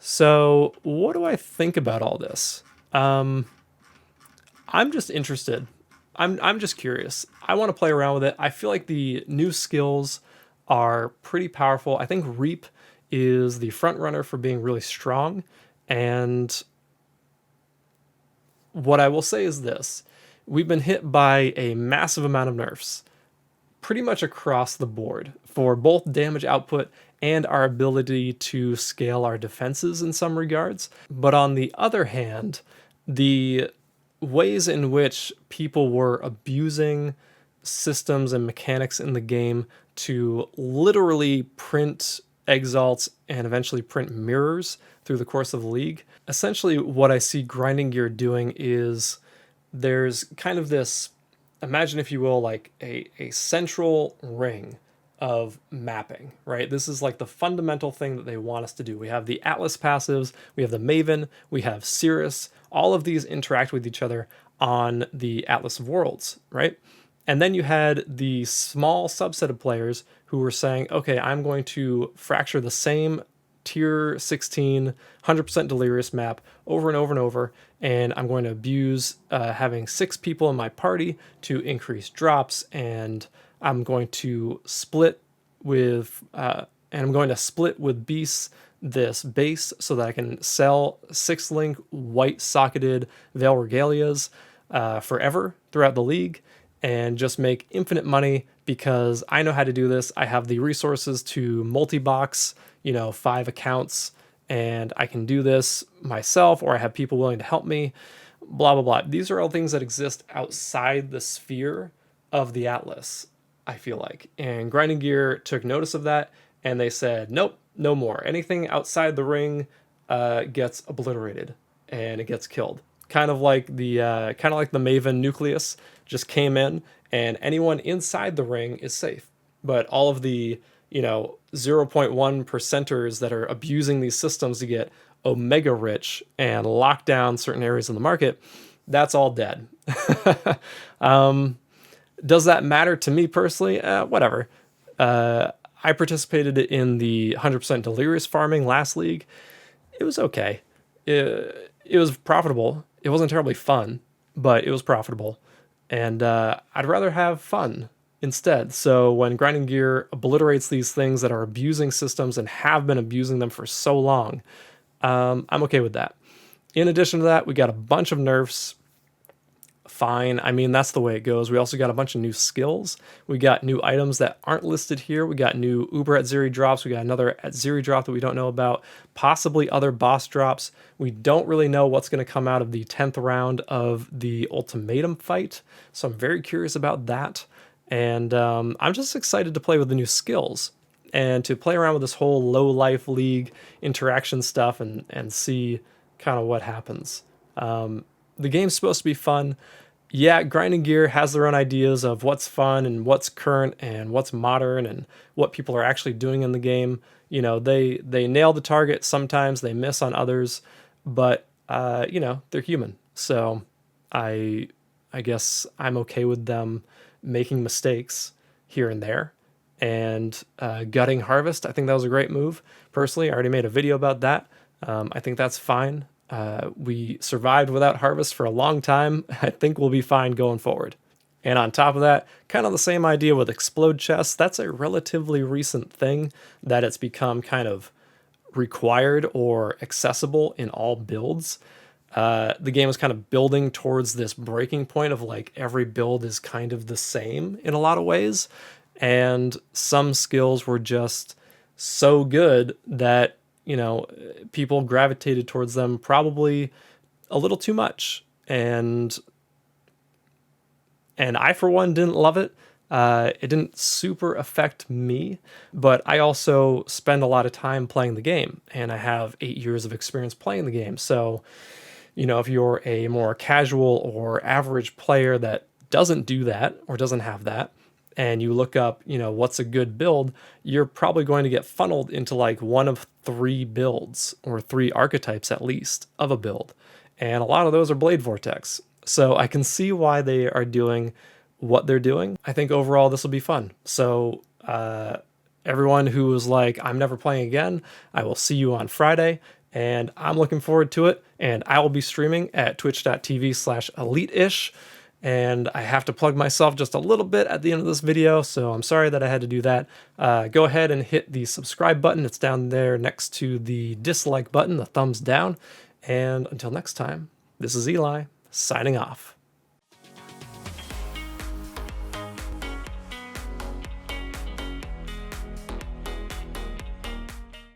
So, what do I think about all this? I'm just interested. I'm just curious. I want to play around with it. I feel like the new skills are pretty powerful. I think Reap is the front runner for being really strong. And what I will say is this: we've been hit by a massive amount of nerfs pretty much across the board for both damage output and our ability to scale our defenses in some regards. But on the other hand, the ways in which people were abusing systems and mechanics in the game to literally print exalts and eventually print mirrors through the course of the league. Essentially, what I see Grinding Gear doing is there's kind of this, imagine if you will, like a central ring of mapping, right? This is like the fundamental thing that they want us to do. We have the Atlas passives, we have the Maven, we have Cirrus. All of these interact with each other on the Atlas of Worlds, right? And then you had the small subset of players who were saying, okay, I'm going to fracture the same tier 16 100% delirious map over and over and over, and I'm going to abuse having 6 people in my party to increase drops, and I'm going to split with beasts this base so that I can sell 6-link white socketed Veil Regalias forever throughout the league and just make infinite money because I know how to do this. I have the resources to multi-box, 5 accounts, and I can do this myself, or I have people willing to help me, blah, blah, blah. These are all things that exist outside the sphere of the Atlas, I feel like. And Grinding Gear took notice of that, and they said, nope, no more. Anything outside the ring gets obliterated, and it gets killed. Kind of like the Maven nucleus just came in, and anyone inside the ring is safe. But all of the 0.1 percenters that are abusing these systems to get omega rich and lock down certain areas in the market, that's all dead. Does that matter to me personally? Whatever. I participated in the 100% delirious farming last league. It was okay. It was profitable. It wasn't terribly fun, but it was profitable. And I'd rather have fun instead. So when Grinding Gear obliterates these things that are abusing systems and have been abusing them for so long, I'm okay with that. In addition to that, we got a bunch of nerfs. Fine. I mean, that's the way it goes. We also got a bunch of new skills. We got new items that aren't listed here. We got new Uber at Zeri drops. We got another at Zeri drop that we don't know about. Possibly other boss drops. We don't really know what's going to come out of the 10th round of the Ultimatum fight. So I'm very curious about that. And I'm just excited to play with the new skills and to play around with this whole low life league interaction stuff and see kind of what happens. The game's supposed to be fun. Yeah, Grinding Gear has their own ideas of what's fun and what's current and what's modern and what people are actually doing in the game. They nail the target. Sometimes they miss on others, but they're human. So I guess I'm okay with them making mistakes here and there. And gutting Harvest, I think that was a great move. Personally, I already made a video about that. I think that's fine. We survived without Harvest for a long time. I think we'll be fine going forward. And on top of that, kind of the same idea with Explode Chests. That's a relatively recent thing that it's become kind of required or accessible in all builds. The game is kind of building towards this breaking point of like every build is kind of the same in a lot of ways. And some skills were just so good that people gravitated towards them probably a little too much. And I, for one, didn't love it. It didn't super affect me, but I also spend a lot of time playing the game, and I have 8 years of experience playing the game. So, if you're a more casual or average player that doesn't do that or doesn't have that, and you look up, what's a good build, you're probably going to get funneled into like one of 3 builds or 3 archetypes at least of a build. And a lot of those are Blade Vortex. So I can see why they are doing what they're doing. I think overall this will be fun. So everyone who was like, I'm never playing again, I will see you on Friday. and I'm looking forward to it. And I will be streaming at twitch.tv/eliteish. And I have to plug myself just a little bit at the end of this video, so I'm sorry that I had to do that. Go ahead and hit the subscribe button. It's down there next to the dislike button, the thumbs down. And until next time, this is Eli, signing off.